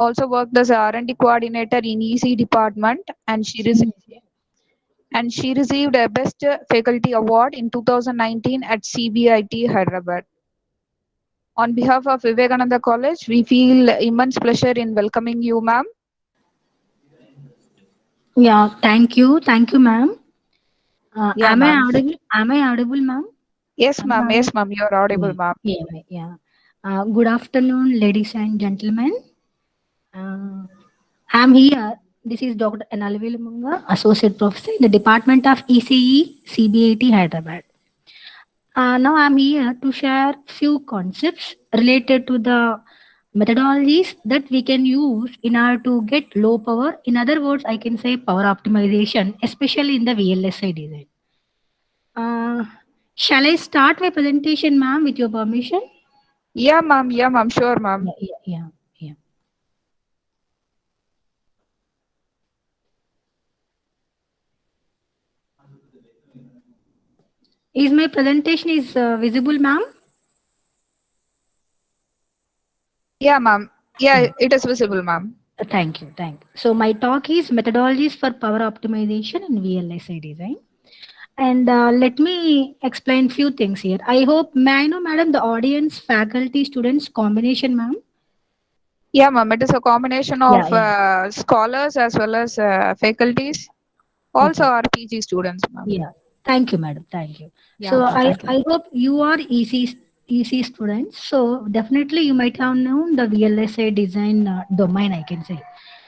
also worked as a R&D coordinator in EC department, and she received a Best Faculty Award in 2019 at CBIT Hyderabad. On behalf of Vivekananda College, we feel immense pleasure in welcoming you, ma'am. Yeah, thank you. Thank you, ma'am. Yeah, Am I ma'am. audible? Am I audible, ma'am? Yes, Am I ma'am. audible? Yes, ma'am. You're audible, Yeah, ma'am. yeah. Good afternoon, ladies and gentlemen. Uh, I'm here. This is Dr. Analvil Munga, Associate Professor in the Department of ECE, CBAT, Hyderabad. Now I'm here to share few concepts related to the methodologies that we can use in order to get low power. In other words, I can say power optimization, especially in the VLSI design. Uh, shall I start my presentation, ma'am, with your permission? Yeah, ma'am. Yeah, ma'am. Sure, ma'am. Yeah. Is my presentation is visible, ma'am? Yeah, ma'am. Yeah, Yeah. it is visible, ma'am. Thank you. So my talk is methodologies for power optimization in VLSI design. And let me explain few things here. I hope, may I know, madam, the audience, faculty, students combination, ma'am? Yeah, ma'am. It is a combination Yeah, of yeah. scholars as well as faculties, also Okay. our PG students, ma'am. Yeah. Thank you, madam. Thank you. Yeah, So ma'am. Thank you. I hope you are EC students. So definitely you might have known the VLSI design domain, I can say.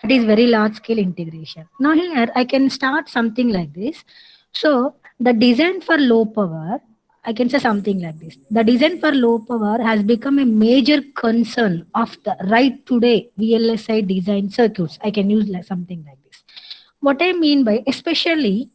It is very large scale integration. Now here I can start something like this. So the design for low power, I can say something like this. The design for low power has become a major concern of the right today VLSI design circuits. I can use like something like this. What I mean by especially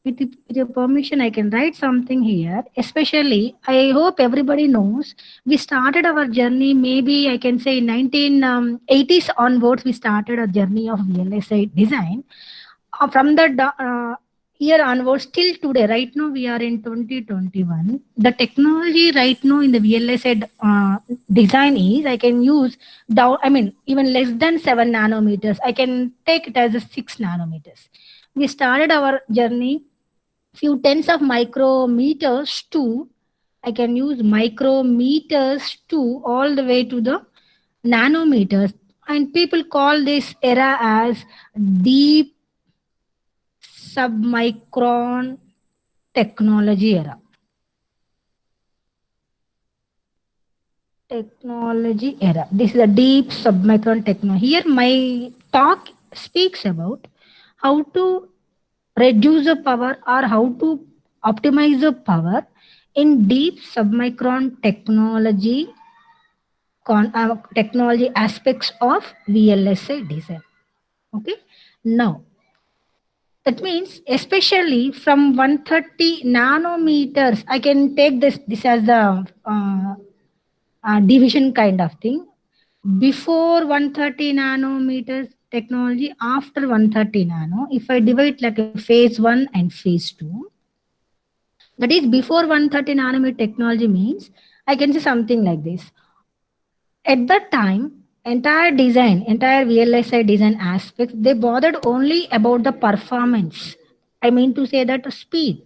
with your permission, I can write something here. Especially, I hope everybody knows we started our journey. Maybe I can say 1980s onwards. We started a journey of VLSI design. From the year onwards till today, right now we are in 2021. The technology right now in the VLSI design is I can use down. I mean even less than 7 nanometers. I can take it as a 6 nanometers. We started our journey few tens of micrometers to I can use micrometers to all the way to the nanometers, and people call this era as deep submicron technology era. Technology era. This is a deep submicron technology. Here my talk speaks about how to reduce the power or how to optimize the power in deep submicron technology aspects of VLSI design. Okay. Now that means especially from 130 nanometers, I can take this as the division kind of thing. Before 130 nanometers technology, after 130 nano, if I divide like a phase 1 and phase 2, that is before 130 nanometer technology means I can say something like this. At that time, entire VLSI design aspects, they bothered only about the performance. I mean to say that speed.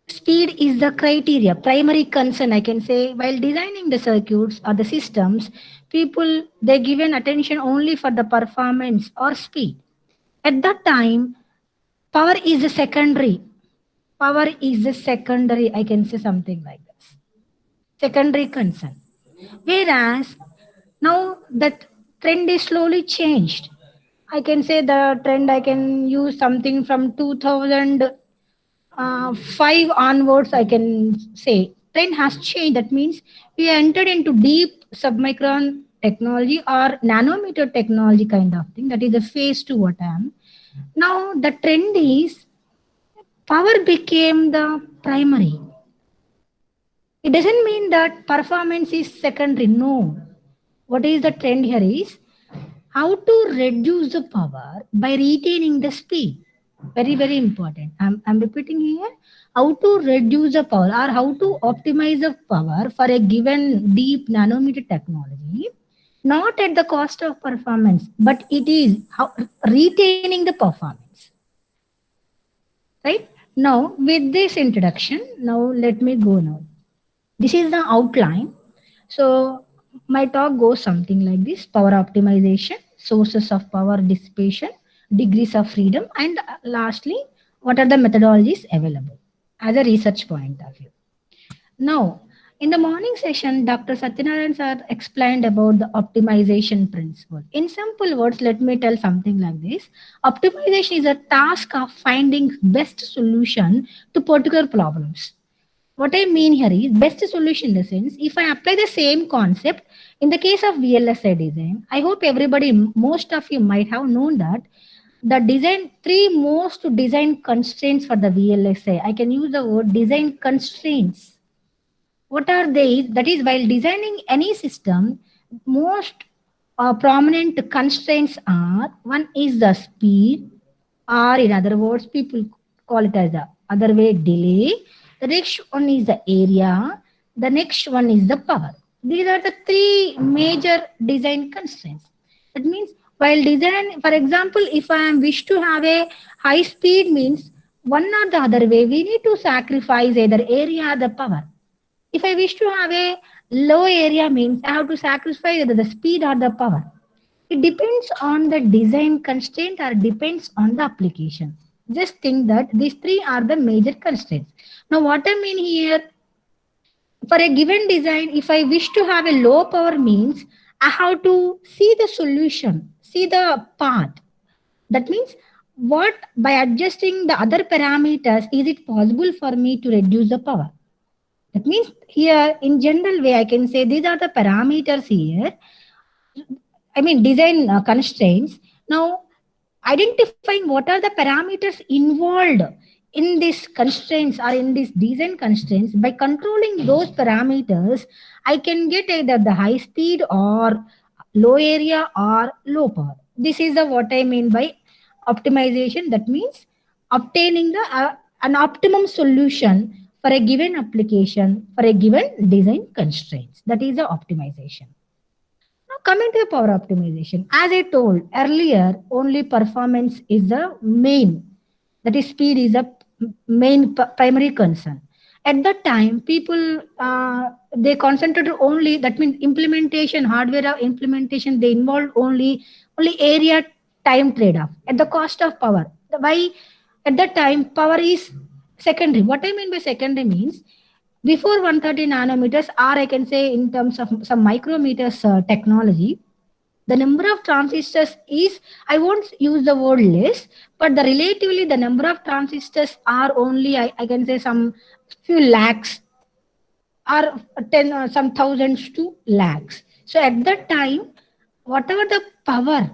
Speed is the criteria, primary concern, I can say. While designing the circuits or the systems, people they given attention only for the performance or speed. At that time, power is a secondary. Power is a secondary, I can say something like this. Secondary concern. Whereas now that trend is slowly changed. I can say the trend I can use something from 2005 onwards. I can say trend has changed. That means we entered into deep submicron technology or nanometer technology kind of thing. That is the phase two what I am. Now the trend is power became the primary. It doesn't mean that performance is secondary. No. What is the trend here is how to reduce the power by retaining the speed. Very important. I'm repeating here. How to reduce the power or how to optimize the power for a given deep nanometer technology. not at the cost of performance, but it is how, retaining the performance. Right now, with this introduction, now let me go now. This is the outline. So my talk goes something like this: power optimization, sources of power dissipation, degrees of freedom, and lastly, what are the methodologies available as a research point of view. Now, in the morning session, Dr. Satyanarayan sir explained about the optimization principle. In simple words, let me tell something like this. Optimization is a task of finding best solution to particular problems. What I mean here is best solution in the sense, if I apply the same concept in the case of VLSI design, I hope everybody, most of you might have known that the design, three most design constraints for the VLSI. I can use the word design constraints. What are they? That is, while designing any system, most prominent constraints are: one is the speed, or in other words, people call it as the other way delay. The next one is the area. The next one is the power. These are the three major design constraints. That means while design, for example, if I am wish to have a high speed means one or the other way, we need to sacrifice either area or the power. If I wish to have a low area means I have to sacrifice either the speed or the power. It depends on the design constraint or depends on the application. Just think that these three are the major constraints. Now what I mean here, for a given design, if I wish to have a low power means I have to see the solution, see the path. That means what, by adjusting the other parameters, is it possible for me to reduce the power? That means here, in general way, I can say these are the parameters here. I mean, design constraints. Now, identifying what are the parameters involved in these constraints or in these design constraints, by controlling those parameters, I can get either the high speed or low area or low power. This is the what I mean by optimization. That means obtaining the an optimum solution for a given application for a given design constraints. That is the optimization. Now, coming to the power optimization, as I told earlier, only performance is the main, that is, speed is a main primary concern. At that time, people they concentrated only, that means implementation, hardware implementation, they involved only area time trade off at the cost of power. Why? At that time, power is secondary. What I mean by secondary means before 130 nanometers, or I can say in terms of some micrometers technology, the number of transistors is, I won't use the word less, but the relatively the number of transistors are only, I can say some few lakhs or 10 some thousands to lakhs. So at that time, whatever the power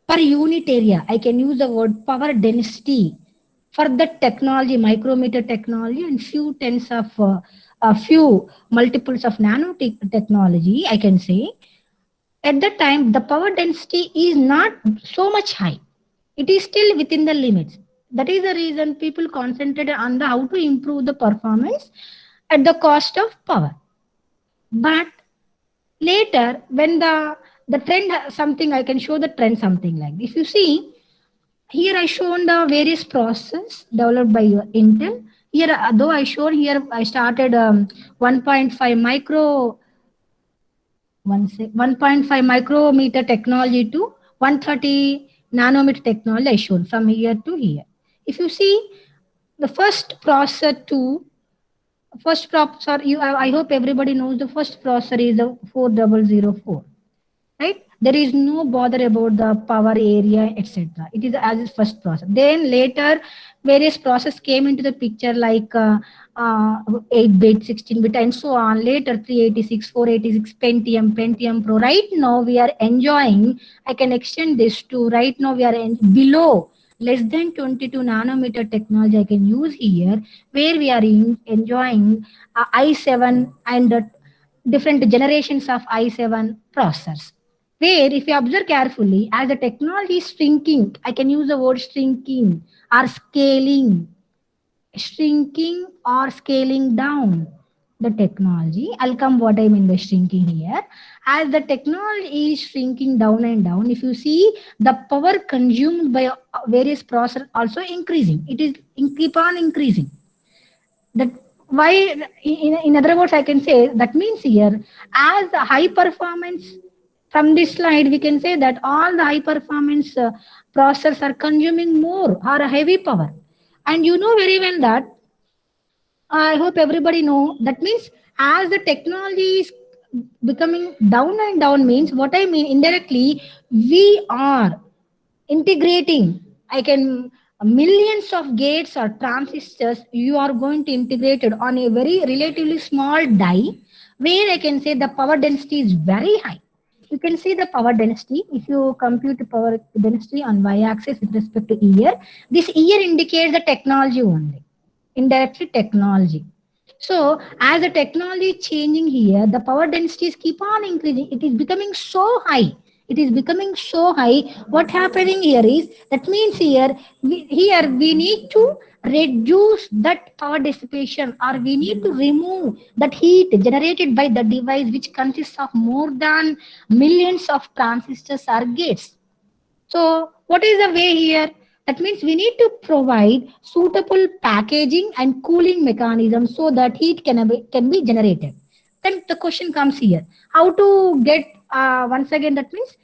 per unit area, I can use the word power density for the technology, micrometer technology, and few tens of a few multiples of technology, I can say at that time the power density is not so much high. It is still within the limits. That is the reason people concentrated on the how to improve the performance at the cost of power. But later, when the trend something, I can show the trend something like this. If you see here, I shown the various process developed by Intel. Here, though I shown here, I started 1.5 micro 1.5 micrometer technology to 130 nanometer technology I shown from here to here. If you see the first processor to first processor, I hope everybody knows the first processor is the 4004, right? There is no bother about the power area, etc. It is as its first process. Then later various process came into the picture like 8-bit, 16-bit, and so on. Later 386, 486, Pentium Pro. Right now we are enjoying, I can extend this to right now we are below less than 22 nanometer technology I can use here, where we are enjoying i7 and different generations of i7 processors, where if you observe carefully, as the technology is shrinking, I can use the word shrinking or scaling, shrinking or scaling down. the technology, I'll come what I mean by shrinking here. As the technology is shrinking down and down, if you see the power consumed by various processors also increasing, it is keep on increasing. That why, in other words, I can say that means here, as the high performance, from this slide we can say that all the high performance processors are consuming more or a heavy power. And you know very well that, I hope everybody know, that means as the technology is becoming down and down, means what I mean indirectly, we are integrating, I can, millions of gates or transistors you are going to integrate it on a very relatively small die, where I can say the power density is very high. You can see the power density. If you compute the power density on y-axis with respect to year, this year indicates the technology only, indirectly technology. So as the technology is changing here, the power densities keep on increasing. It is becoming so high. It is becoming so high. What happening here is, that means here we need to reduce that power dissipation, or we need to remove that heat generated by the device, which consists of more than millions of transistors or gates. So, what is the way here? That means we need to provide suitable packaging and cooling mechanisms so that heat can be generated. Then the question comes here: how to get, once again, that means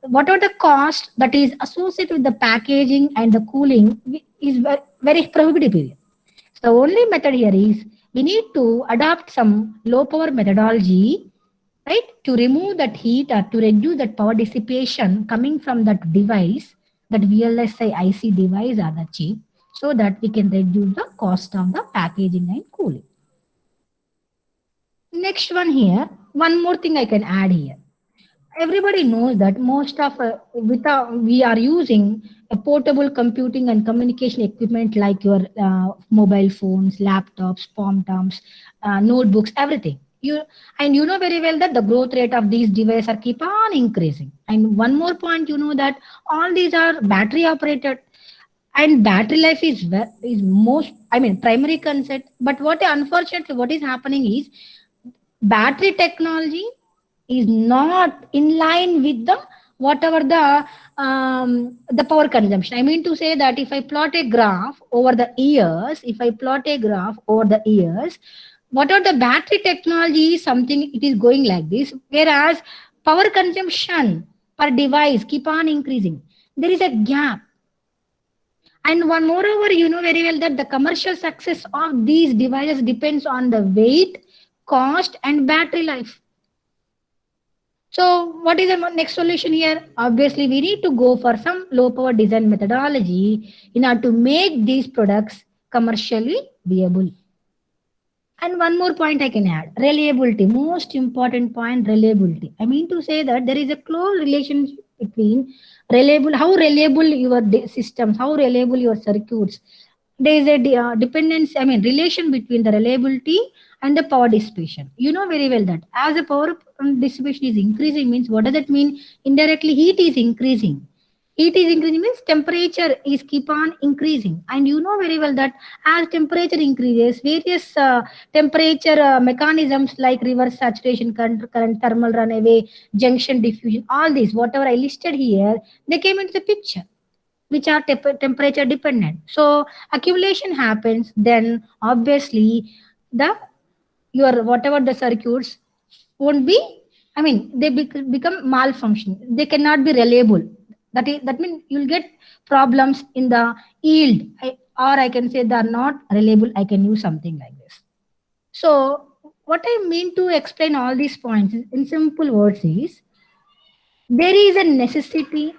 what are the cost that is associated with the packaging and the cooling is very, very prohibitive here. So the only method here is, we need to adopt some low power methodology, right, to remove that heat or to reduce that power dissipation coming from that device, that VLSI IC device or the chip, so that we can reduce the cost of the packaging and cooling. Next one here, one more thing I can add here. Everybody knows that most of we are using a portable computing and communication equipment like your mobile phones, laptops, palm toms, notebooks, everything. You know very well that the growth rate of these devices are keep on increasing. And one more point, you know that all these are battery operated, and battery life is most, I mean, primary concept. But what unfortunately what is happening is, battery technology is not in line with the whatever the power consumption. I mean to say that if I plot a graph over the years, what are the battery technology is something, it is going like this, whereas power consumption per device keep on increasing. There is a gap. And one moreover, you know very well that the commercial success of these devices depends on the weight, cost, and battery life. So what is the next solution here? Obviously, we need to go for some low power design methodology in order to make these products commercially viable. And one more point I can add, reliability. Most important point, reliability. I mean to say that there is a close relationship between how reliable your systems, how reliable your circuits. There is a dependence, I mean, relation between the reliability and the power dissipation. You know very well that as the power dissipation is increasing, means what does that mean? Indirectly, heat is increasing. Heat is increasing means temperature is keep on increasing. And you know very well that as temperature increases, various temperature mechanisms like reverse saturation current, thermal runaway, junction diffusion, all these, whatever I listed here, they came into the picture, which are temperature dependent. So accumulation happens, then obviously the your whatever the circuits won't be, I mean, they become malfunction, they cannot be reliable. That means you'll get problems in the yield, or I can say they are not reliable, I can use something like this. So what I mean to explain all these points in simple words is, there is a necessity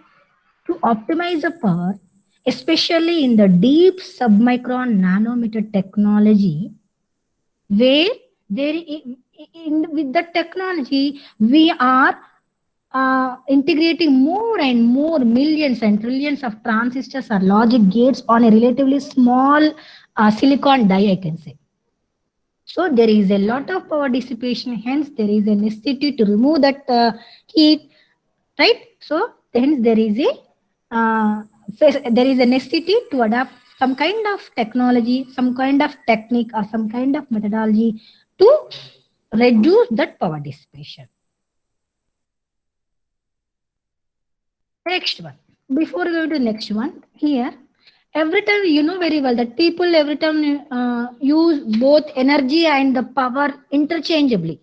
to optimize the power, especially in the deep submicron nanometer technology, where with the technology we are integrating more and more millions and trillions of transistors or logic gates on a relatively small silicon die, I can say. So there is a lot of power dissipation, hence there is a necessity to remove that heat, right? So hence there is a necessity to adapt some kind of technology, some kind of technique, or some kind of methodology to reduce that power dissipation. Next one. Before going to the next one, here, every time you know very well that people every time use both energy and the power interchangeably.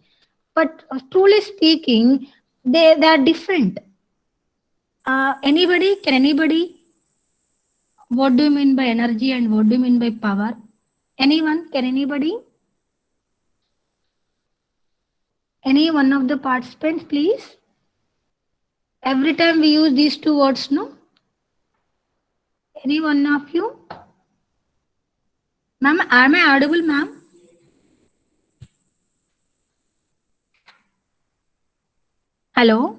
But truly speaking, they are different. Anybody? Can anybody? What do you mean by energy and what do you mean by power? Anyone? Can anybody? Any one of the participants, please? Every time we use these two words, no? Any one of you? Ma'am, am I audible, ma'am? Hello?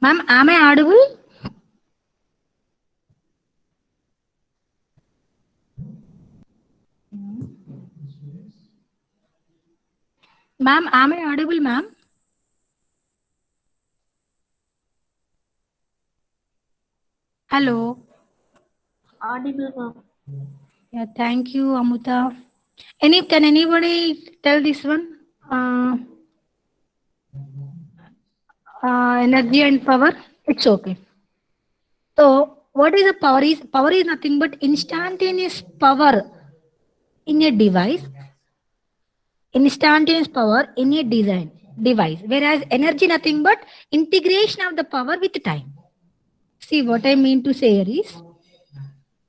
Ma'am, am I audible? Ma'am, am I audible, ma'am? Hello? Audible, ma'am. Yeah, thank you, Amuta. Can anybody tell this one? Energy and power? It's okay. So, what is the power? Power is nothing but instantaneous power in a device, instantaneous power in a device, whereas energy nothing but integration of the power with time. See what I mean to say here is,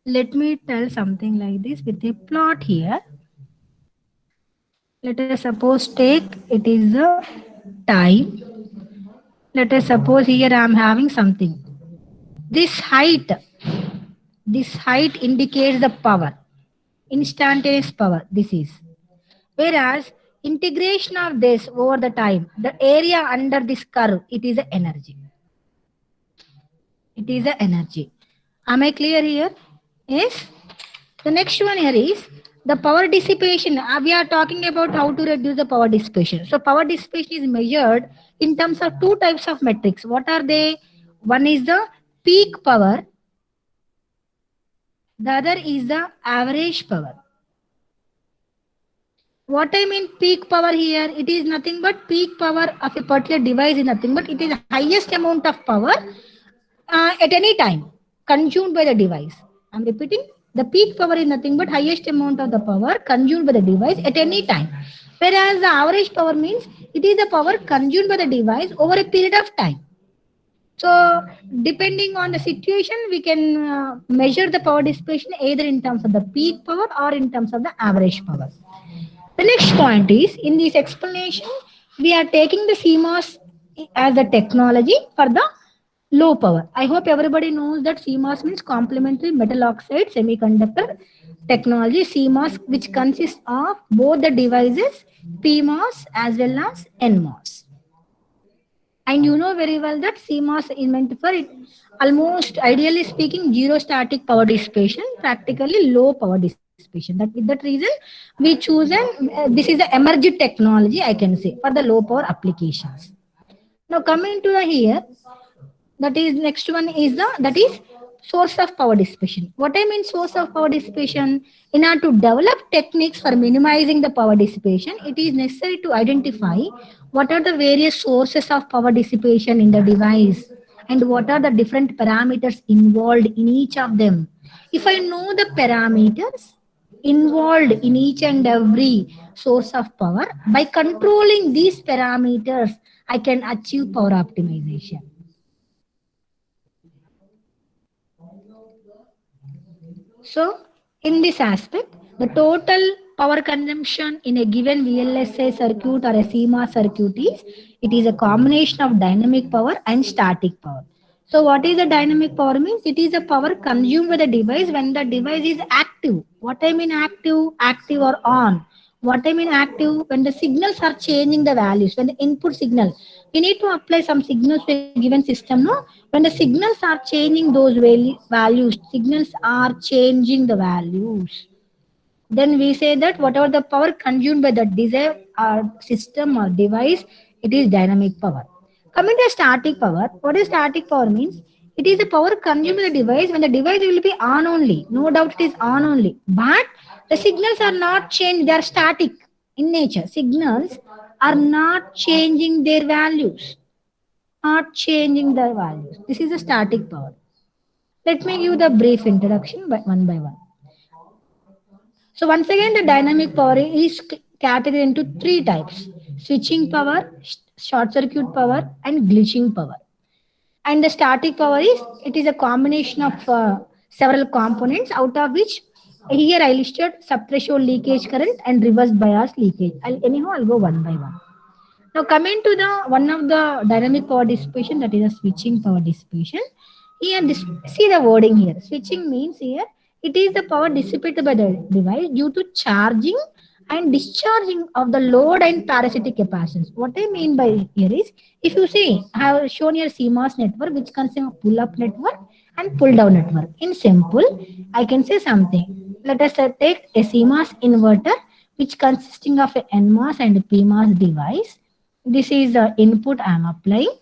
let me tell something like this with a plot here. Let us suppose take it is the time. Let us suppose here I am having something. This height indicates the power, instantaneous power. This is. Whereas integration of this over the time, the area under this curve, it is the energy. It is the energy. Am I clear here? Yes. The next one here is the power dissipation. We are talking about how to reduce the power dissipation. So power dissipation is measured in terms of two types of metrics. What are they? One is the peak power. The other is the average power. What I mean peak power here, it is nothing but peak power of a particular device is nothing but it is the highest amount of power at any time consumed by the device. I'm repeating, the peak power is nothing but highest amount of the power consumed by the device at any time. Whereas the average power means it is the power consumed by the device over a period of time. So depending on the situation, we can measure the power dissipation either in terms of the peak power or in terms of the average power. The next point is, in this explanation, we are taking the CMOS as a technology for the low power. I hope everybody knows that CMOS means complementary metal oxide semiconductor technology, CMOS, which consists of both the devices, PMOS as well as NMOS. And you know very well that CMOS is meant for it, almost ideally speaking, zero static power dissipation, practically low power dissipation. That with that reason, we chosen this is the emerging technology, I can say, for the low power applications. Now coming to the here, that is next one is the that is source of power dissipation. What I mean source of power dissipation, in order to develop techniques for minimizing the power dissipation, it is necessary to identify what are the various sources of power dissipation in the device and what are the different parameters involved in each of them. If I know the parameters involved in each and every source of power, by controlling these parameters, I can achieve power optimization. So, in this aspect, the total power consumption in a given VLSI circuit or a CMOS circuit is, it is a combination of dynamic power and static power. So, what is the dynamic power means? It is the power consumed by the device when the device is active. What I mean active? Active or on. What I mean active? When the signals are changing the values, when the input signal, we need to apply some signals to a given system, no? When the signals are changing those values, signals are changing the values, then we say that whatever the power consumed by the device or system or device, it is dynamic power. Coming to static power, what is static power means? It is the power consumed by the device when the device will be on only. No doubt it is on only. But the signals are not changed. They are static in nature. Signals are not changing their values. Not changing their values. This is a static power. Let me give the brief introduction by one. So once again, the dynamic power is categorized into three types: switching power, short circuit power, and glitching power. And the static power is it is a combination of several components, out of which here I listed subthreshold leakage current and reverse bias leakage. I'll go one by one. Now coming to the one of the dynamic power dissipation, that is a switching power dissipation. Here this see the wording here. Switching means here it is the power dissipated by the device due to charging and discharging of the load and parasitic capacitance. What I mean by here is, if you see, I have shown here CMOS network which consists of pull-up network and pull-down network. In simple, I can say something. Let us take a CMOS inverter which consisting of a NMOS and PMOS device. This is the input I am applying,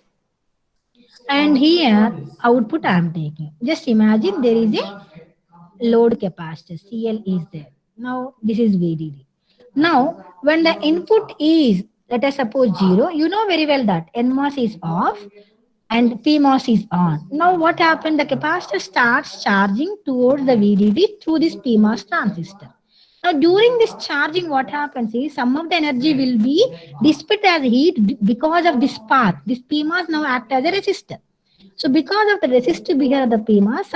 and here output I am taking. Just imagine there is a load capacitor, CL is there. Now this is VDD. Now when the input is, let us suppose 0, you know very well that NMOS is off and PMOS is on. Now what happened? The capacitor starts charging towards the VDD through this PMOS transistor. Now during this charging, what happens is some of the energy will be dissipated as heat because of this path. This PMOS now acts as a resistor. So because of the resistive behavior of the PMOS,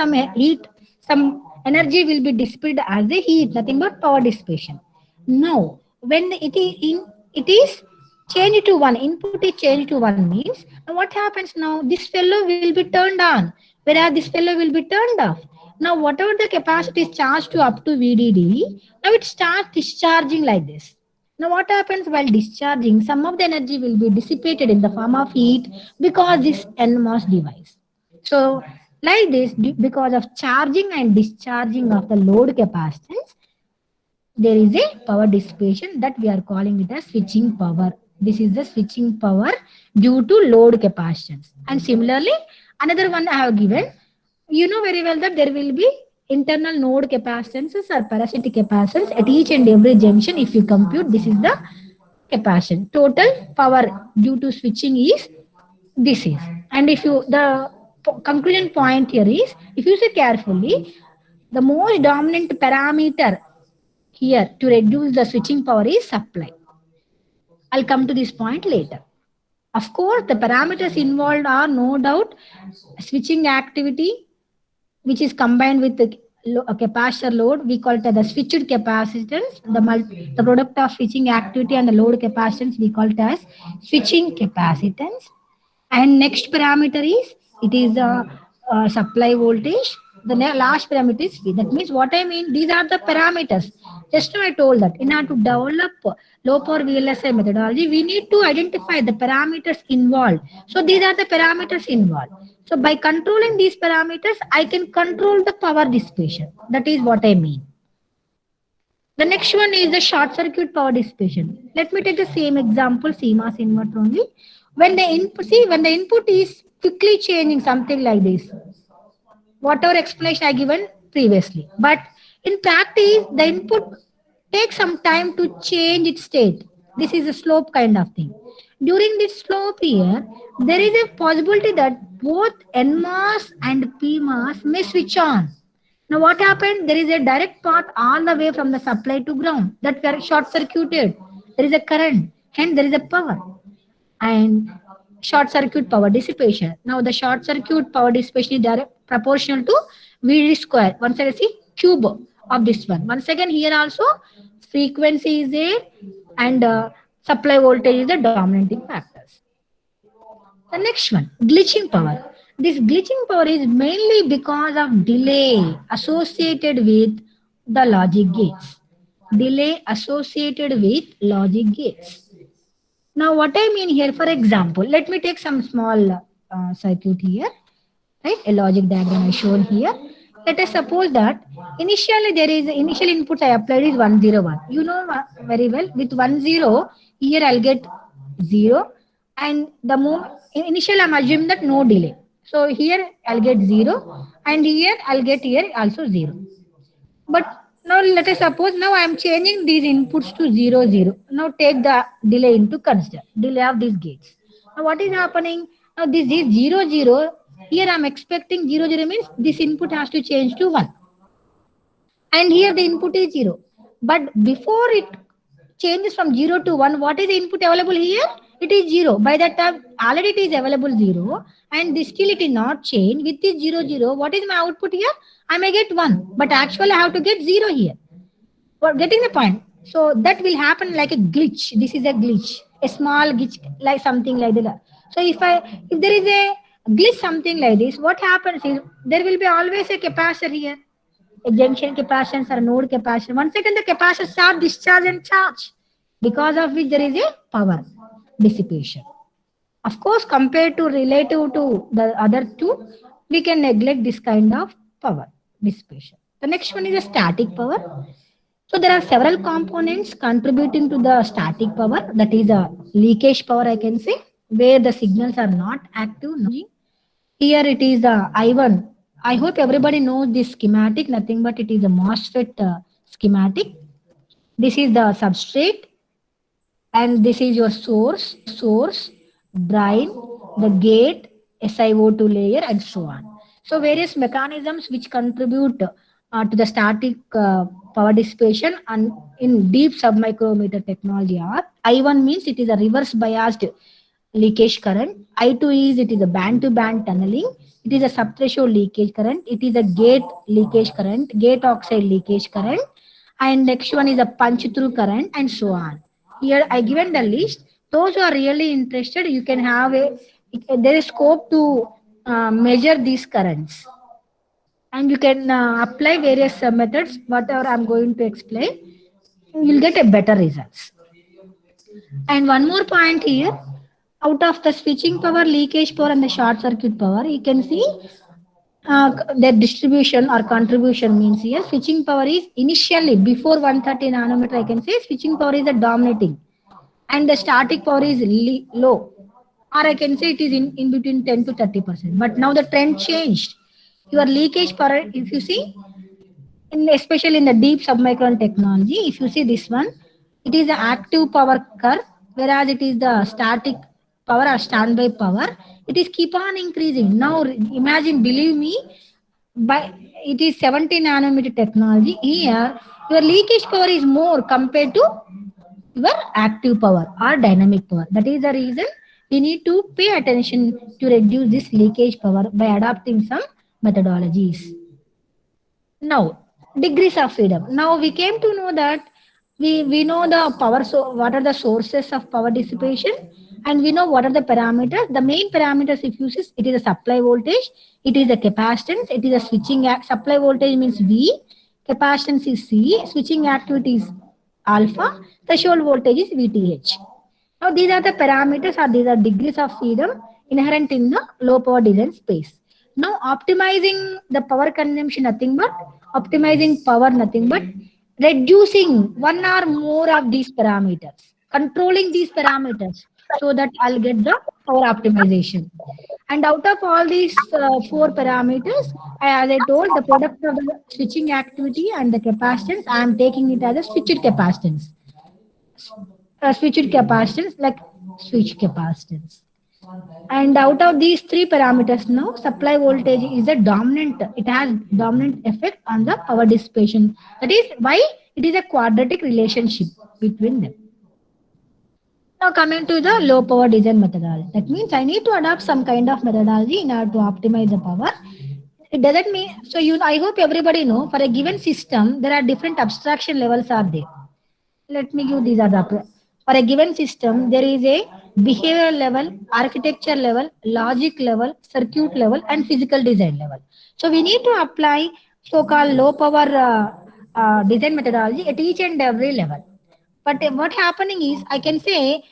some energy will be dissipated as a heat, nothing but power dissipation. Now when it is changed to 1, input is changed to 1 means, what happens now? This fellow will be turned on, whereas this fellow will be turned off. Now whatever the capacity is charged to up to VDD, now it starts discharging like this. Now what happens while discharging? Some of the energy will be dissipated in the form of heat because this NMOS device. So like this, because of charging and discharging of the load capacitance, there is a power dissipation that we are calling it as switching power. This is the switching power due to load capacitance. And similarly, another one I have given, you know very well that there will be internal node capacitances or parasitic capacitance at each and every junction. If you compute, this is the capacitance. Total power due to switching is this is. And if you, the conclusion point here is, if you see carefully, the most dominant parameter here to reduce the switching power is supply. I'll come to this point later. Of course, the parameters involved are no doubt switching activity, which is combined with the capacitor load. We call it the switched capacitance. The product of switching activity and the load capacitance, we call it as switching capacitance. And next parameter is, it is the supply voltage. The last parameter is V. That means what I mean, these are the parameters. Just now I told that in order to develop low power VLSI methodology, we need to identify the parameters involved. So these are the parameters involved. So by controlling these parameters, I can control the power dissipation. That is what I mean. The next one is the short circuit power dissipation. Let me take the same example, CMOS inverter only. When the input is quickly changing, something like this, whatever explanation I given previously. But in practice, the input takes some time to change its state. This is a slope kind of thing. During this slope here, there is a possibility that both NMOS and PMOS may switch on. Now what happened? There is a direct path all the way from the supply to ground that were short circuited. There is a current, hence there is a power. And short circuit power dissipation. Now the short circuit power dissipation is direct proportional to VD square. Once again, see cube of this one. Once again, here also frequency is there and supply voltage is the dominating factors. The next one, glitching power. This glitching power is mainly because of delay associated with the logic gates. Delay associated with logic gates. Now what I mean here, for example, let me take some small circuit here, right? A logic diagram I shown here. Let us suppose that initially there is initial input I applied is 101. You know very well, with 10 here I'll get 0, and the moment initial I'm assuming that no delay. So here I'll get 0 and here I'll get here also 0. But now let us suppose now I am changing these inputs to 0, 0. Now take the delay into consider, delay of these gates. Now what is happening? Now this is 0, 0. Here I am expecting 0, 0 means this input has to change to 1. And here the input is 0. But before it changes from 0 to 1, what is the input available here? It is 0. By that time, already it is available 0. And this still it is not changed. With this 0, 0, what is my output here? I may get 1. But actually I have to get 0 here. For getting the point. So that will happen like a glitch. This is a glitch. A small glitch, like something like that. So if there is a glitch something like this, what happens is there will be always a capacitor here, a junction capacitance or a node capacitance. One second the capacitor start discharge and charge, because of which there is a power dissipation. Of course, compared to relative to the other two, we can neglect this kind of power dissipation. The next one is a static power. So there are several components contributing to the static power. That is a leakage power, I can say, where the signals are not active. Here it is the I1. I hope everybody knows this schematic, nothing but it is a MOSFET schematic. This is the substrate and this is your source, drain, the gate, SiO2 layer and so on. So various mechanisms which contribute to the static power dissipation and in deep submicrometer technology are I1 means it is a reverse biased leakage current. I2 is it is a band to band tunneling. It is a subthreshold leakage current. It is a gate leakage current, gate oxide leakage current. And next one is a punch through current and so on. Here I given the list. Those who are really interested, you can have there is scope to measure these currents. And you can apply various methods, whatever I'm going to explain. You'll get a better results. And one more point here, out of the switching power, leakage power and the short circuit power, you can see their distribution or contribution means here switching power is initially before 130 nanometer, I can say switching power is a dominating and the static power is low, or I can say it is in between 10 to 30%. But now the trend changed. Your leakage power, if you see, especially in the deep submicron technology, if you see this one, it is the active power curve, whereas it is the static power or standby power. It is keep on increasing. Now imagine, believe me, by it is 70 nanometer technology. Here, your leakage power is more compared to your active power or dynamic power. That is the reason we need to pay attention to reduce this leakage power by adopting some methodologies. Now, degrees of freedom. Now we came to know that we know the power, so what are the sources of power dissipation, and we know what are the parameters. The main parameters, if you see, it is a supply voltage, it is a capacitance, it is a switching supply voltage means V, capacitance is C, switching activity is alpha, threshold voltage is VTH. Now these are the parameters or these are degrees of freedom inherent in the low power design space. Now optimizing the power consumption, nothing but optimizing power, nothing but reducing one or more of these parameters, controlling these parameters so that I'll get the power optimization. And out of all these four parameters, as I told, the product of the switching activity and the capacitance, I am taking it as a switched capacitance. Switched capacitance like switch capacitance. And out of these three parameters now, supply voltage is a dominant, it has dominant effect on the power dissipation. That is why it is a quadratic relationship between them. Now coming to the low power design methodology. That means I need to adopt some kind of methodology in order to optimize the power. It doesn't mean, so I hope everybody know for a given system, there are different abstraction levels are there. Let me give these are the, for a given system, there is a behavioral level, architecture level, logic level, circuit level, and physical design level. So we need to apply so-called low power design methodology at each and every level. But what happening is, I can say,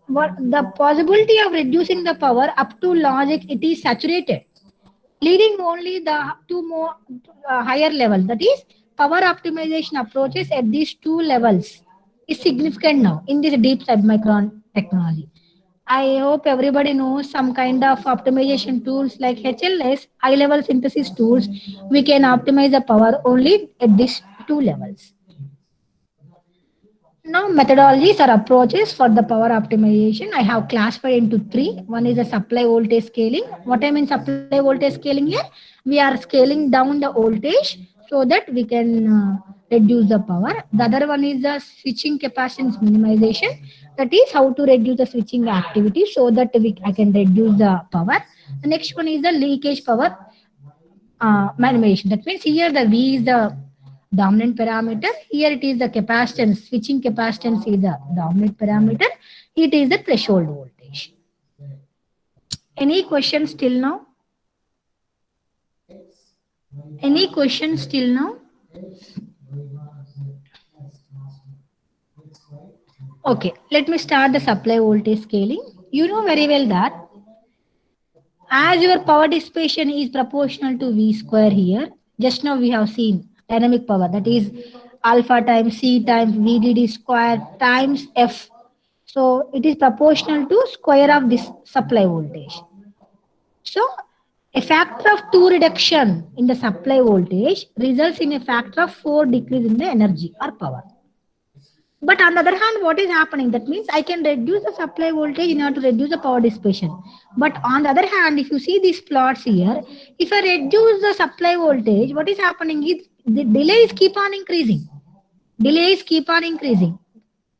what the possibility of reducing the power up to logic, it is saturated, leading only the two more higher level. That is, power optimization approaches at these two levels is significant now in this deep submicron technology. I hope everybody knows some kind of optimization tools like HLS, high level synthesis tools. We can optimize the power only at these two levels. Now, methodologies or approaches for the power optimization, I have classified into three. One is the supply voltage scaling. What I mean supply voltage scaling here? We are scaling down the voltage so that we can reduce the power. The other one is the switching capacitance minimization. That is how to reduce the switching activity so that I can reduce the power. The next one is the leakage power manipulation. That means here the V is the dominant parameter. Here it is the capacitance. Switching capacitance is the dominant parameter. It is the threshold voltage. Any questions till now? Any questions till now? Okay, let me start the supply voltage scaling. You know very well that as your power dissipation is proportional to V square here, just now we have seen dynamic power, that is alpha times C times VDD square times F. So it is proportional to square of this supply voltage. So a factor of 2 reduction in the supply voltage results in a factor of 4 decrease in the energy or power. But on the other hand, what is happening? That means I can reduce the supply voltage in order to reduce the power dissipation. But on the other hand, if you see these plots here, if I reduce the supply voltage, what is happening is the delays keep on increasing. Delays keep on increasing.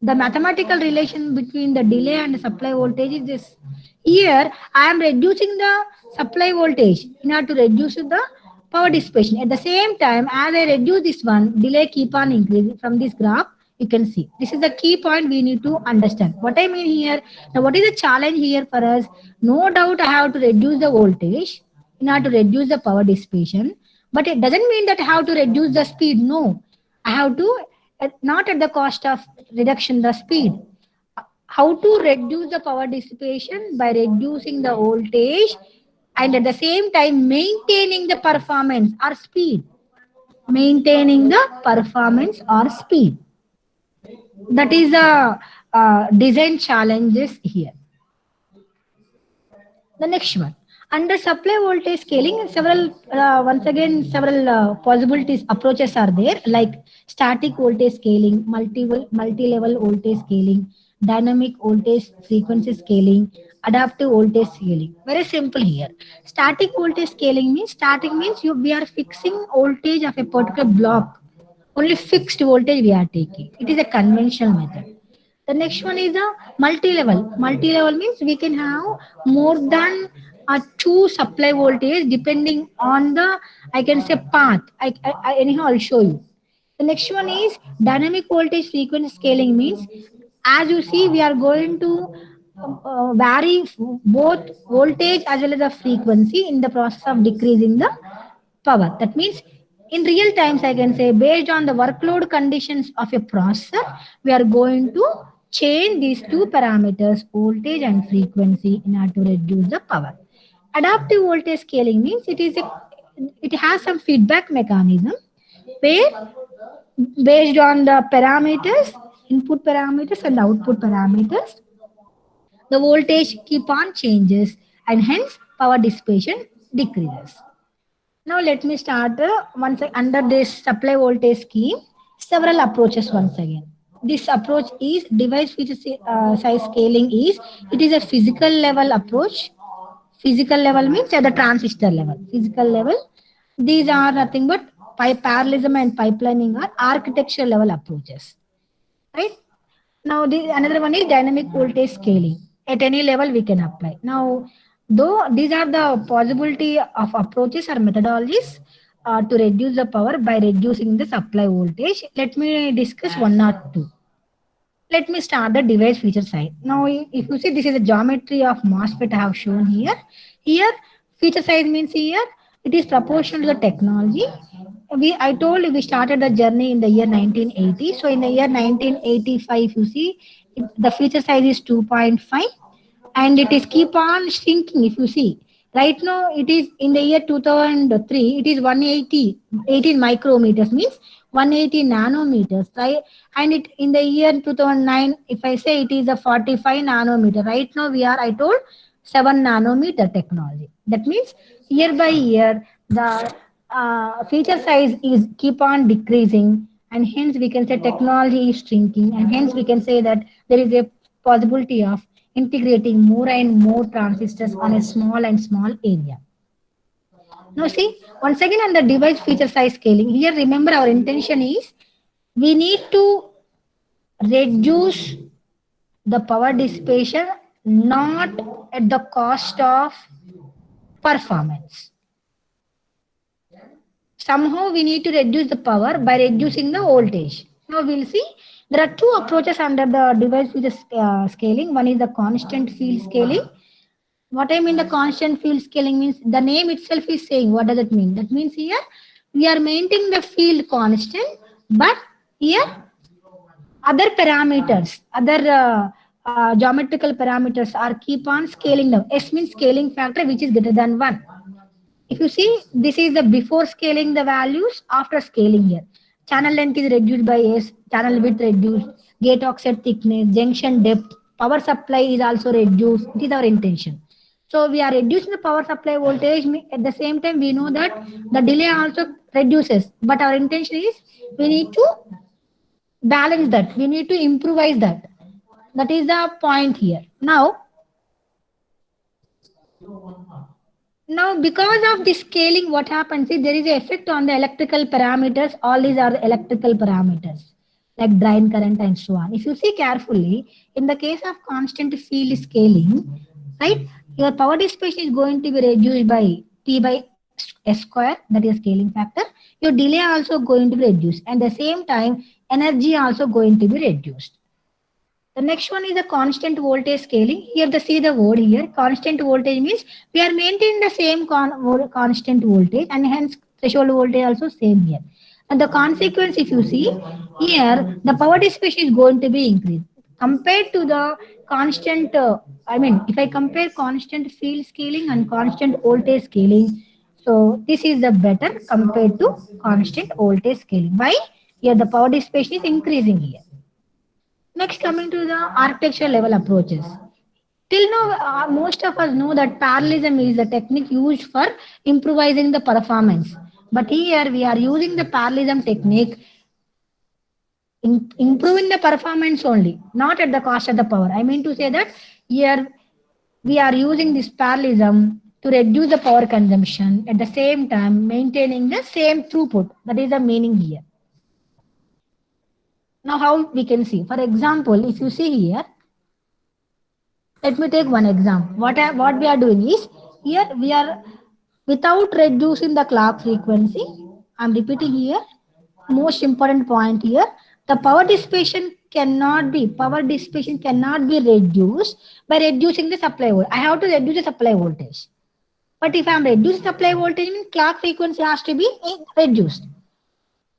The mathematical relation between the delay and the supply voltage is this. Here, I am reducing the supply voltage in order to reduce the power dissipation. At the same time, as I reduce this one, delay keep on increasing from this graph. You can see this is the key point we need to understand. What I mean here, now what is the challenge here for us? No doubt I have to reduce the voltage in order to reduce the power dissipation, but it doesn't mean that I have to reduce the speed. No, I have to not at the cost of reduction the speed. How to reduce the power dissipation? By reducing the voltage and at the same time maintaining the performance or speed. Maintaining the performance or speed. That is the design challenges here. The next one. Under supply voltage scaling, several possibilities, approaches are there, like static voltage scaling, multi-level voltage scaling, dynamic voltage frequency scaling, adaptive voltage scaling. Very simple here. Static voltage scaling means, we are fixing voltage of a particular block. Only fixed voltage we are taking. It is a conventional method. The next one is a multi-level. Multi-level means we can have more than two supply voltage depending on the, I can say, path. Anyhow, I'll show you. The next one is dynamic voltage frequency scaling means, as you see, we are going to vary both voltage as well as the frequency in the process of decreasing the power. That means in real times, I can say, based on the workload conditions of a processor, we are going to change these two parameters, voltage and frequency, in order to reduce the power. Adaptive voltage scaling means it has some feedback mechanism where based on the parameters, input parameters and output parameters, the voltage keep on changes and hence power dissipation decreases. Now let me start under this supply voltage scheme, several approaches once again. This approach is device feature size scaling it is a physical level approach. Physical level means at the transistor level. Physical level, these are nothing but parallelism and pipelining are architecture level approaches. Right? Now another one is dynamic voltage scaling. At any level we can apply. Now, though these are the possibility of approaches or methodologies to reduce the power by reducing the supply voltage, let me discuss one or two. Let me start the device feature side. Now, if you see, this is a geometry of MOSFET I have shown here. Here, feature size means here, it is proportional to the technology. I told you we started the journey in the year 1980. So in the year 1985, you see, the feature size is 2.5 and it is keep on shrinking. If you see, right now it is in the year 2003, it is 180, 18 micrometers means 180 nanometers, right? And it in the year 2009, if I say it is a 45 nanometer, right now we are, I told, 7 nanometer technology. That means year by year, the feature size is keep on decreasing, and hence we can say technology is shrinking, and hence we can say that there is a possibility of integrating more and more transistors on a small area. Now see, once again on the device feature size scaling, here remember our intention is we need to reduce the power dissipation not at the cost of performance. Somehow we need to reduce the power by reducing the voltage. Now we'll see there are two approaches under the device feature scaling. One is the constant field scaling. What I mean the constant field scaling means the name itself is saying what does it mean? That means here we are maintaining the field constant, but here other parameters, other geometrical parameters are keep on scaling down. S means scaling factor which is greater than 1. If you see, this is the before scaling the values, after scaling here. Channel length is reduced by S, channel width reduced, gate oxide thickness, junction depth, power supply is also reduced. It is our intention. So we are reducing the power supply voltage. At the same time, we know that the delay also reduces. But our intention is we need to balance that. We need to improvise that. That is the point here. Now, because of this scaling, what happens is there is an effect on the electrical parameters. All these are electrical parameters like drain current and so on. If you see carefully, in the case of constant field scaling, right, your power dissipation is going to be reduced by P by S square, that is scaling factor. Your delay also going to be reduced, and at the same time, energy also going to be reduced. The next one is the constant voltage scaling. Here the see the word here. Constant voltage means we are maintaining the same constant voltage, and hence threshold voltage also same here. And the consequence, if you see here, the power dissipation is going to be increased compared to the constant. If I compare constant field scaling and constant voltage scaling, so this is the better compared to constant voltage scaling. Why? Here the power dissipation is increasing here. Next, coming to the architecture level approaches. Till now, most of us know that parallelism is the technique used for improvising the performance. But here we are using the parallelism technique in improving the performance only, not at the cost of the power. I mean to say that here we are using this parallelism to reduce the power consumption at the same time maintaining the same throughput. That is the meaning here. Now, how we can see? For example, if you see here, let me take one example. What we are doing is, here we are, without reducing the clock frequency, I'm repeating here, most important point here, the power dissipation cannot be reduced by reducing the supply voltage. I have to reduce the supply voltage. But if I'm reducing supply voltage, means clock frequency has to be reduced.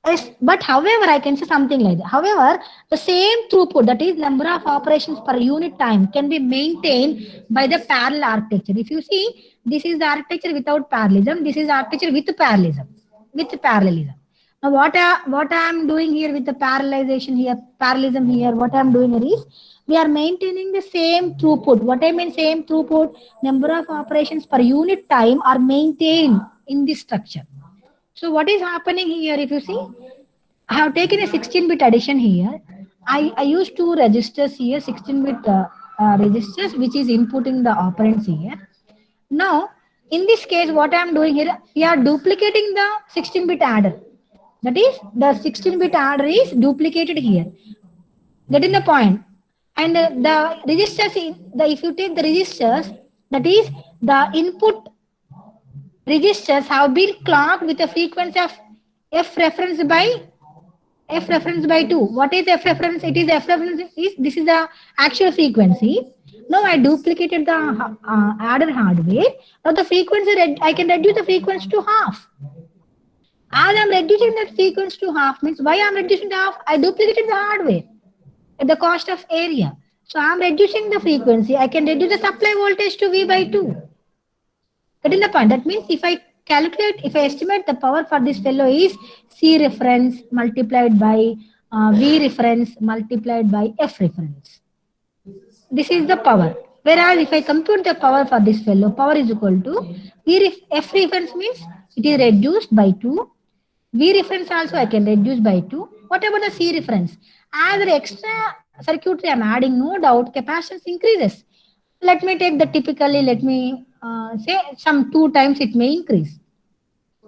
Yes, but however, I can say something like that. However, the same throughput, that is number of operations per unit time, can be maintained by the parallel architecture. If you see, this is the architecture without parallelism. This is architecture with parallelism. Now, what I am doing here with the parallelism here, what I am doing here is, we are maintaining the same throughput. What I mean same throughput, number of operations per unit time are maintained in this structure. So what is happening here, if you see, I have taken a 16-bit addition here. I used two registers here, 16-bit registers, which is inputting the operands here. Now, in this case, what I am doing here, we are duplicating the 16-bit adder. That is, the 16-bit adder is duplicated here. That is the point. And the registers, if you take the registers, that is, the input registers have been clocked with a frequency of f reference by 2. What is f reference? It is f reference is, this is the actual frequency. Now I duplicated the adder hardware. Now the frequency, I can reduce the frequency to half. As I'm reducing that frequency to half, means why I'm reducing the half? I duplicated the hardware at the cost of area. So I'm reducing the frequency. I can reduce the supply voltage to V by 2. That is the point. That means if I calculate, if I estimate the power for this fellow is C reference multiplied by V reference multiplied by F reference. This is the power. Whereas if I compute the power for this fellow, power is equal to F reference means it is reduced by 2. V reference also I can reduce by 2. What about the C reference? As the extra circuitry I am adding, no doubt capacitance increases. Let me take the typically, let me say some 2 times it may increase.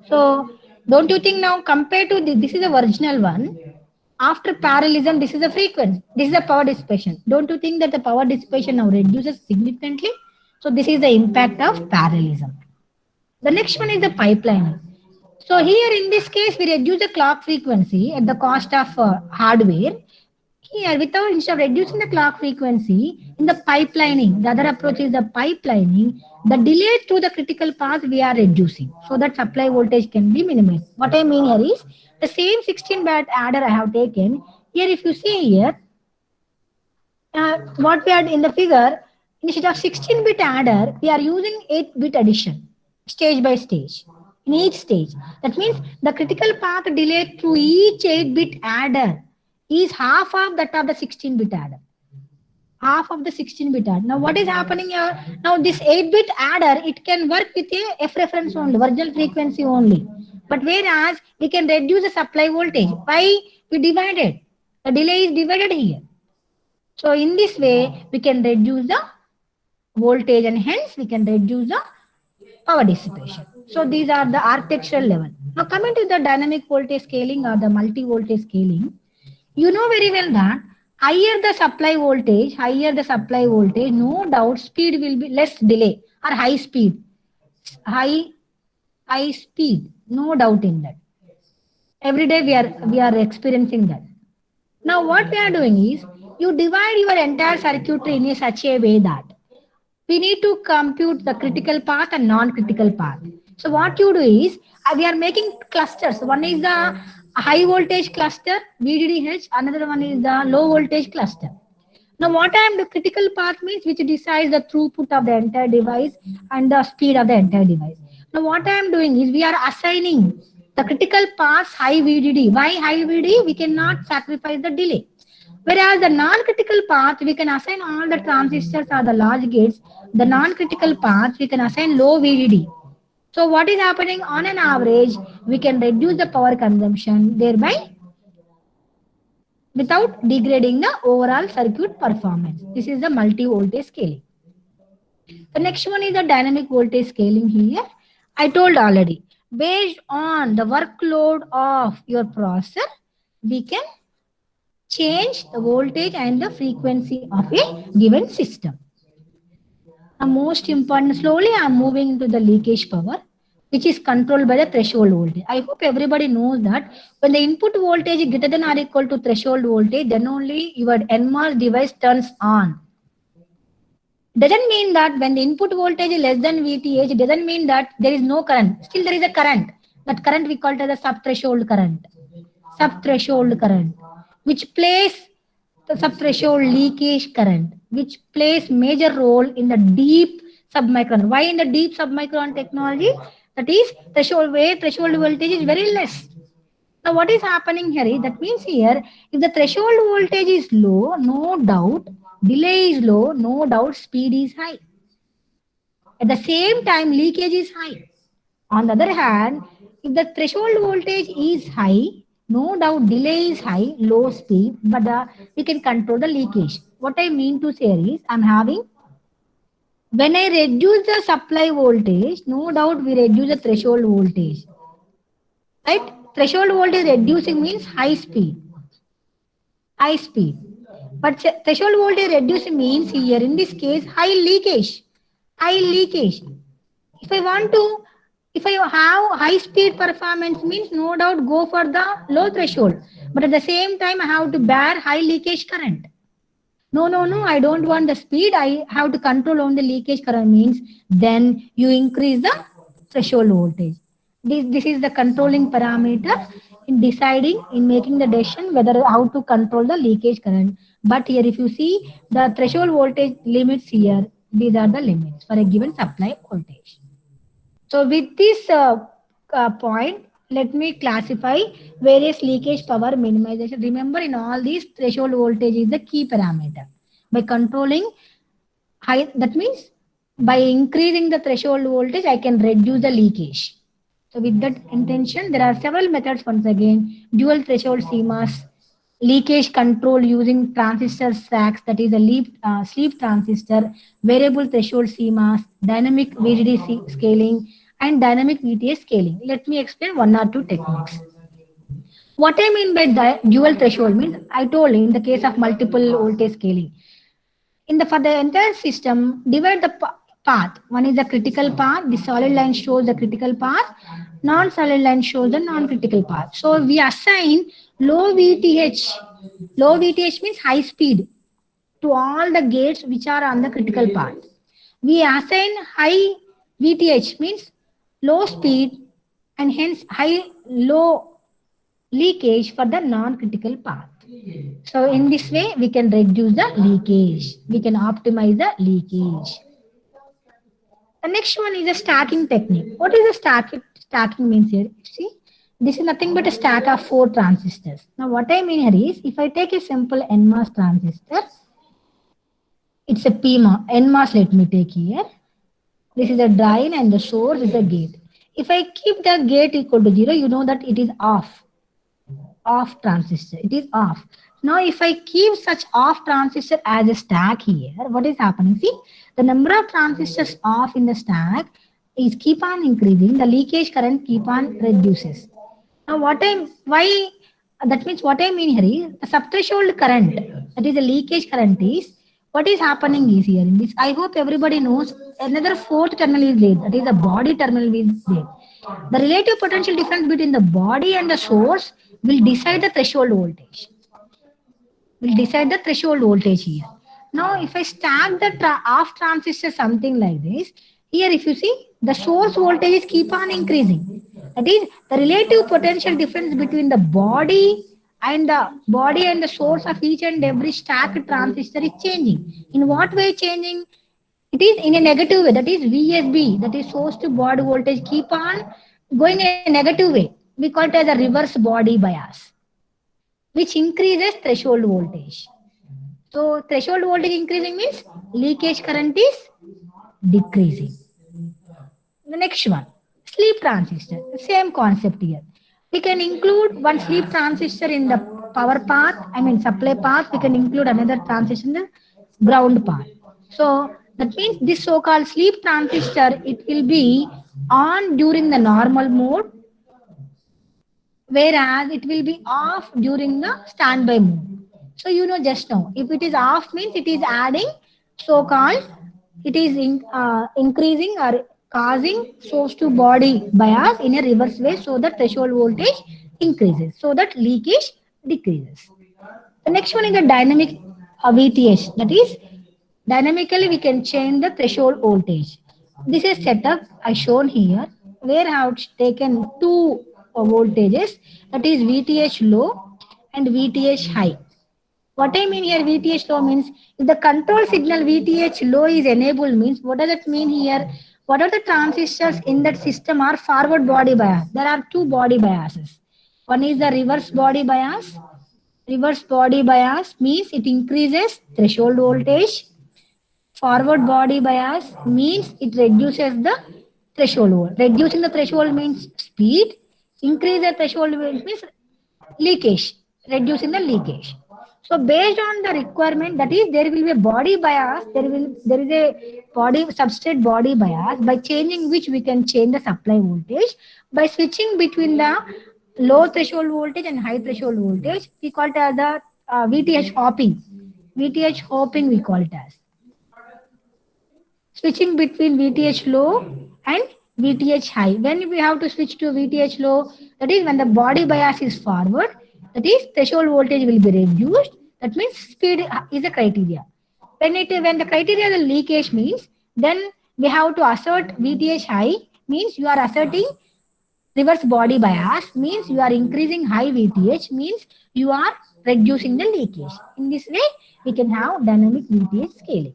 So don't you think now compared to this is the original one. After parallelism, this is the frequency. This is the power dissipation. Don't you think that the power dissipation now reduces significantly? So this is the impact of parallelism. The next one is the pipelining. So here in this case, we reduce the clock frequency at the cost of hardware. Here, without instead of reducing the clock frequency, in the pipelining, the other approach is the pipelining, the delay through the critical path we are reducing so that supply voltage can be minimized. What I mean here is the same 16-bit adder I have taken. Here, if you see here, what we had in the figure, instead of 16-bit adder, we are using 8-bit addition, stage by stage. In each stage, that means the critical path delay through each 8-bit adder is half of that of the 16-bit adder. Half of the 16-bit adder. Now, what is happening here? Now, this 8-bit adder, it can work with a F reference only, original frequency only. But whereas we can reduce the supply voltage. Why? We divided. The delay is divided here. So, in this way, we can reduce the voltage and hence we can reduce the power dissipation. So, these are the architectural level. Now, coming to the dynamic voltage scaling or the multi-voltage scaling, you know very well that higher the supply voltage, no doubt speed will be less delay or high speed. High speed, no doubt in that. Every day we are experiencing that. Now what we are doing is you divide your entire circuitry in such a way that we need to compute the critical path and non-critical path. So what you do is we are making clusters. One is the high voltage cluster, VDDH, another one is the low voltage cluster. Now what I am the critical path means which decides the throughput of the entire device and the speed of the entire device. Now what I am doing is we are assigning the critical path high VDD. Why high VDD? We cannot sacrifice the delay. Whereas the non-critical path, we can assign all the transistors or the large gates. The non-critical path, we can assign low VDD. So what is happening on an average, we can reduce the power consumption thereby without degrading the overall circuit performance. This is the multi-voltage scaling. The next one is the dynamic voltage scaling here. I told already, based on the workload of your processor, we can change the voltage and the frequency of a given system. The most important, slowly I am moving into the leakage power, which is controlled by the threshold voltage. I hope everybody knows that when the input voltage is greater than or equal to threshold voltage, then only your NMOS device turns on. Doesn't mean that when the input voltage is less than VTH, it doesn't mean that there is no current. Still there is a current. That current we call it as a sub-threshold current. Sub-threshold current, which plays the sub-threshold leakage current, which plays major role in the deep submicron. Why in the deep submicron technology? That is threshold voltage is very less. Now what is happening here is that means here if the threshold voltage is low, no doubt delay is low, no doubt speed is high. At the same time leakage is high. On the other hand, if the threshold voltage is high, no doubt delay is high, low speed, but we can control the leakage. What I mean to say is I'm having when I reduce the supply voltage, no doubt we reduce the threshold voltage. Right? Threshold voltage reducing means high speed. High speed. But threshold voltage reducing means here in this case high leakage. High leakage. If I have high speed performance means no doubt go for the low threshold. But at the same time I have to bear high leakage current. No, I don't want the speed. I have to control on the leakage current means then you increase the threshold voltage. This is the controlling parameter in deciding, in making the decision whether how to control the leakage current. But here if you see the threshold voltage limits here, these are the limits for a given supply voltage. So with this point, let me classify various leakage power minimization. Remember, in all these, threshold voltage is the key parameter. By controlling high, that means by increasing the threshold voltage, I can reduce the leakage. So with that intention, there are several methods once again. Dual threshold CMOS, leakage control using transistor stacks, that is a sleep transistor, variable threshold CMOS, dynamic VDD scaling, and dynamic VTS scaling. Let me explain one or two techniques. What I mean by dual threshold means, I told in the case of multiple voltage scaling, in the for the entire system, divide the path. One is the critical path. The solid line shows the critical path. Non-solid line shows the non-critical path. So we assign low VTH. Low VTH means high speed to all the gates which are on the critical path. We assign high VTH means low speed and hence high low leakage for the non-critical path. So in this way, we can reduce the leakage. We can optimize the leakage. The next one is a stacking technique. What is a stacking means here? See, this is nothing but a stack of 4 transistors. Now what I mean here is, if I take a simple NMOS transistor, it's a PMOS, NMOS let me take here. This is a drain and the source is a gate. If I keep the gate equal to 0, you know that it is off transistor. It is off. Now, if I keep such off transistor as a stack here, what is happening? See, the number of transistors off in the stack is keep on increasing. The leakage current keep on reduces. Now, that means what I mean here is the subthreshold current, that is the leakage current is, what is happening is here in this. I hope everybody knows another fourth terminal is there. That is the body terminal is there. The relative potential difference between the body and the source will decide the threshold voltage. Will decide the threshold voltage here. Now, if I stack the off transistor something like this, here if you see, the source voltage keep on increasing. That is, the relative potential difference between the body and the source of each and every stacked transistor is changing. In what way changing? It is in a negative way. That is VSB, that is source to body voltage, keep on going in a negative way. We call it as a reverse body bias, which increases threshold voltage. So threshold voltage increasing means leakage current is decreasing. The next one, sleep transistor. Same concept here. We can include one sleep transistor in the power path, supply path. We can include another transistor in the ground path. So that means this so-called sleep transistor, it will be on during the normal mode, whereas it will be off during the standby mode. So you know just now, if it is off means it is adding so-called, it is increasing or causing source to body bias in a reverse way, so that threshold voltage increases, so that leakage decreases. The next one is the dynamic VTH, that is dynamically we can change the threshold voltage. This is setup I shown here, where I have taken two voltages, that is VTH low and VTH high. What I mean here, VTH low means, if the control signal VTH low is enabled means, what does it mean here? What are the transistors in that system are forward body bias? There are two body biases. One is the reverse body bias. Reverse body bias means it increases threshold voltage. Forward body bias means it reduces the threshold voltage. Reducing the threshold means speed. Increase the threshold means leakage. Reducing the leakage. So based on the requirement, that is, there will be a body bias. There is a body substrate body bias, by changing which we can change the supply voltage. By switching between the low threshold voltage and high threshold voltage, we call it as the VTH hopping. VTH hopping we call it as. Switching between VTH low and VTH high. When we have to switch to VTH low, that is when the body bias is forward, that is threshold voltage will be reduced. That means speed is a criteria. When the criteria is a leakage means, then we have to assert VTH high, means you are asserting reverse body bias, means you are increasing high VTH, means you are reducing the leakage. In this way, we can have dynamic VTH scaling.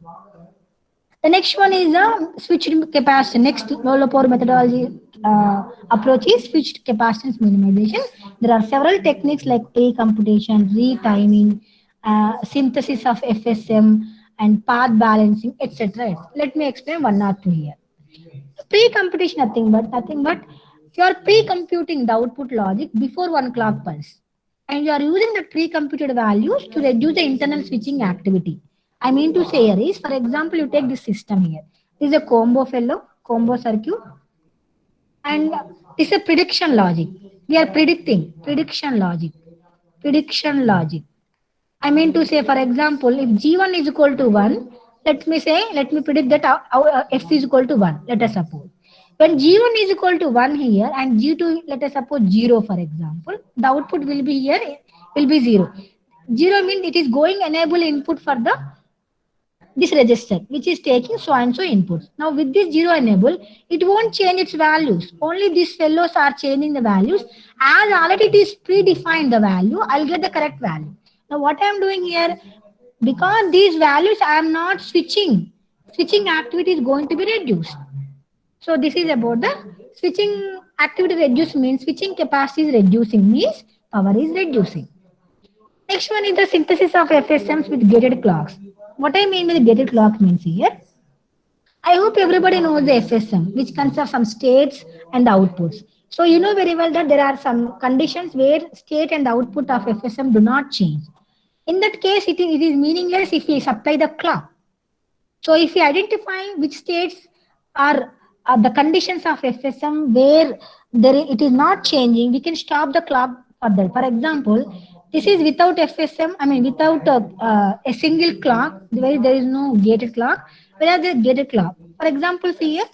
The next one is the switched capacitance. Next low power methodology approach is switched capacitance minimization. There are several techniques like pre-computation, retiming, synthesis of FSM, and path balancing, etc. Let me explain one or two here. Pre-computation nothing but you are pre-computing the output logic before one clock pulse, and you are using the pre-computed values to reduce the internal switching activity. I mean to say here is, for example, you take this system here. This is a combo circuit, and it's a prediction logic. We are predicting prediction logic. I mean to say, for example, if G1 is equal to 1, let me predict that F is equal to 1, let us suppose. When G1 is equal to 1 here and G2, let us suppose 0, for example, the output will be here, will be 0. 0 means it is going enable input for the this register which is taking so and so inputs. Now with this 0 enable, it won't change its values. Only these fellows are changing the values. As already it is predefined the value, I'll get the correct value. Now what I am doing here, because these values I am not switching, switching activity is going to be reduced. So this is about the switching activity reduced means switching capacity is reducing means power is reducing. Next one is the synthesis of FSMs with gated clocks. What I mean with gated clock means here, I hope everybody knows the FSM, which consists of some states and outputs. So you know very well that there are some conditions where state and output of FSM do not change. In that case, it is meaningless if we supply the clock. So if we identify which states are the conditions of FSM where it is not changing, we can stop the clock further. For example, this is without FSM, I mean without a single clock, where there is no gated clock, whereas the gated clock. For example, see here,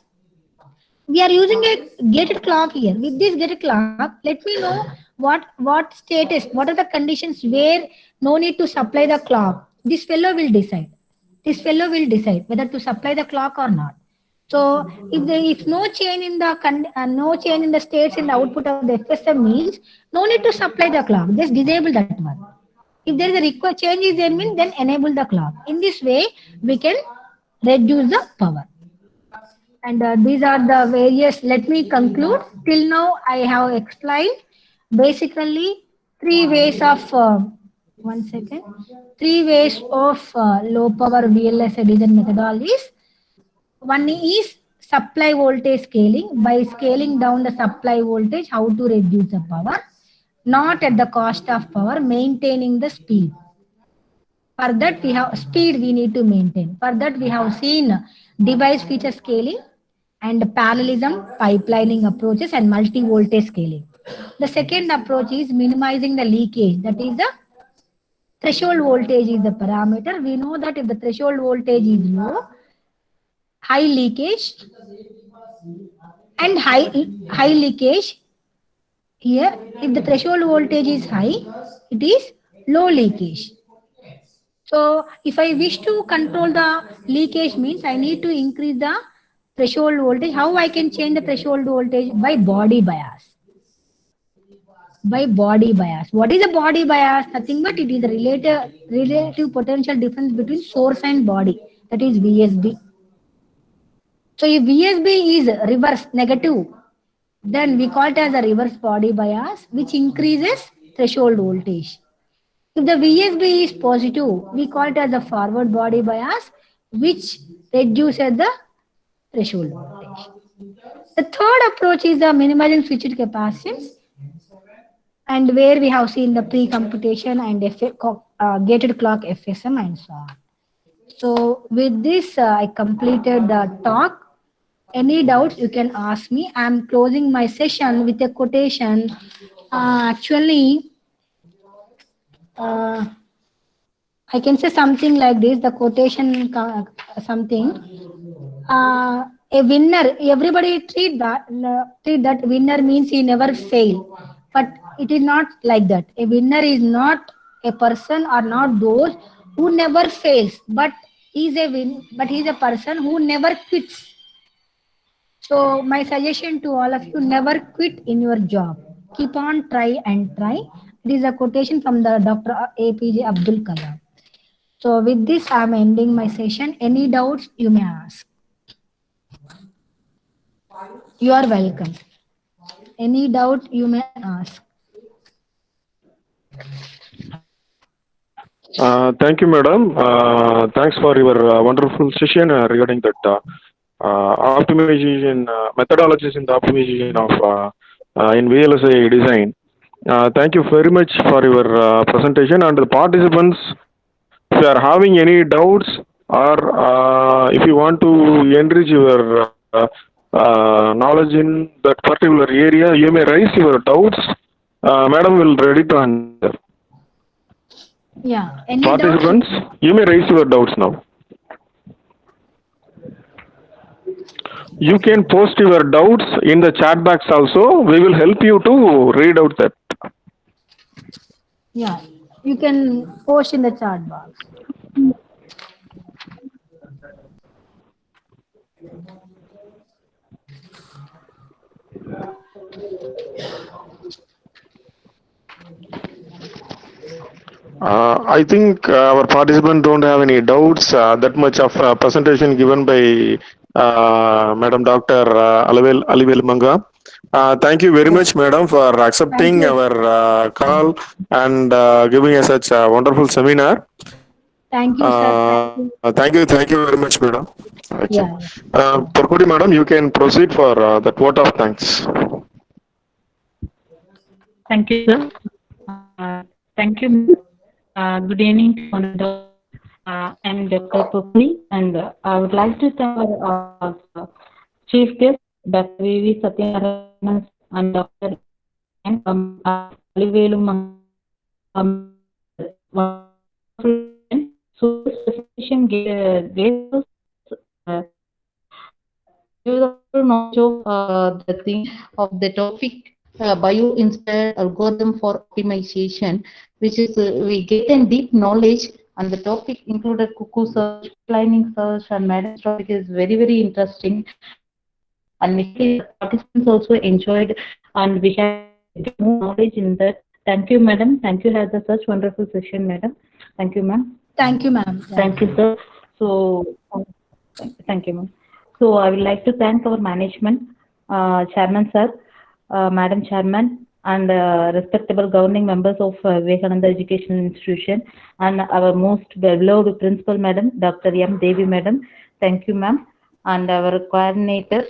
we are using a gated clock here. With this gated clock, let me know what status, what are the conditions where no need to supply the clock. This fellow will decide. This fellow will decide whether to supply the clock or not. So if no change in the no change in the states in the output of the FSM means no need to supply the clock. Just disable that one. If there is a required change is there means then enable the clock. In this way we can reduce the power. And these are the various, let me conclude. Till now, I have explained basically three ways of, one second, three ways of low power VLSI design methodologies. One is supply voltage scaling. By scaling down the supply voltage, how to reduce the power, not at the cost of power, maintaining the speed. For that we have speed we need to maintain. For that we have seen device feature scaling and parallelism, pipelining approaches and multi-voltage scaling. The second approach is minimizing the leakage. That is the threshold voltage is the parameter. We know that if the threshold voltage is low, high leakage and high leakage here. If the threshold voltage is high, it is low leakage. So if I wish to control the leakage means I need to increase the threshold voltage. How I can change the threshold voltage? By body bias. By body bias. What is a body bias? Nothing but it is the relative potential difference between source and body. That is VSB. So if VSB is reverse negative, then we call it as a reverse body bias, which increases threshold voltage. If the VSB is positive, we call it as a forward body bias, which reduces the threshold voltage. The third approach is the minimizing switched capacitance, and where we have seen the pre-computation and gated clock FSM and so on. So with this, I completed the talk. Any doubts you can ask me. I am closing my session with a quotation. Actually, I can say something like this. The quotation something. A winner. Everybody treat that winner means he never fail, but it is not like that. A winner is not a person or not those who never fails, but he is a person who never quits. So my suggestion to all of you, never quit in your job. Keep on try and try. This is a quotation from the Dr. APJ Abdul Kalam. So with this, I'm ending my session. Any doubts you may ask. You are welcome. Any doubt you may ask. Thank you, madam. Thanks for your wonderful session regarding that optimization methodologies in the optimization of in VLSI design. Thank you very much for your presentation, and the participants, if you are having any doubts or if you want to enrich your knowledge in that particular area, you may raise your doubts. Madam will ready to answer. Yeah. Any Participants, doubts? you may raise your doubts now. You can post your doubts in the chat box also. We will help you to read out that. Yeah. You can post in the chat box. I think our participants don't have any doubts. That much of presentation given by Madam Dr. Alivel Manga. Thank you very much, Madam, for Thank accepting you. our call and giving us such a wonderful seminar. Thank you, sir. Thank you. Thank you very much, Madam. Okay. Yeah. Parkudi, Madam, you can proceed for that vote of thanks. Thank you, sir. Thank you. Good evening to all the I'm Dr. Pukli, and I would like to thank our chief guest, Dr. V.V. Satyanarayanan and Dr. Alivelu so this presentation gave us knowledge of the thing of the topic bio-inspired algorithm for optimization, which is we get a deep knowledge, and the topic included cuckoo search, planning search, and madam's topic is very interesting, and the participants also enjoyed, and we have more knowledge in that. Thank you, madam. Thank you, had such wonderful session, madam. Thank you, ma'am. Thank you, ma'am. Thank you, sir. So, thank you, ma'am. So, I would like to thank our management, Chairman, sir, Madam Chairman, and respectable governing members of Vivekananda Educational Institution, and our most beloved Principal, Madam, Dr. M. Devi, Madam. Thank you, ma'am. And our coordinator,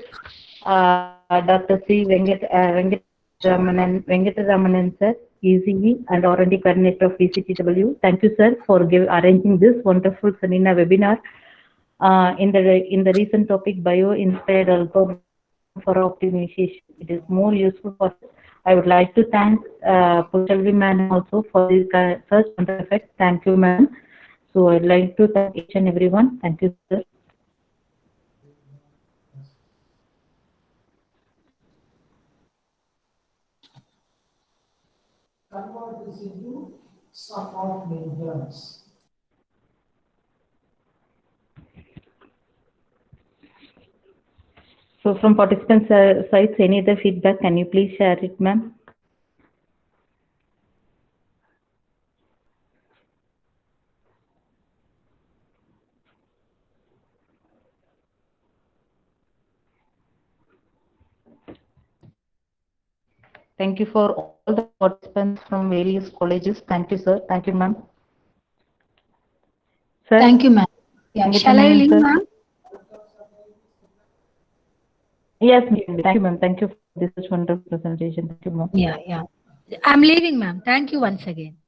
Dr. C. Venkataramanan, sir, ECE, and R&D coordinator of VCTW. Thank you, sir, for arranging this wonderful seminar webinar in the recent topic bio-inspired algorithm for optimization. It is more useful for us. I would like to thank Pushalvi ma'am also for this such wonderful effect. Thank you, ma'am. So I'd like to thank each and everyone. Thank you, sir. Convert this into sum of measures. So from participants' sides, any other feedback? Can you please share it, ma'am? Thank you for all the participants from various colleges. Thank you, sir. Thank you, ma'am. Sir? Thank you, ma'am. Yeah. Shall I leave, ma'am? Yes, thank you, ma'am. Thank you for this wonderful presentation. Thank you, ma'am. Yeah. I'm leaving, ma'am. Thank you once again.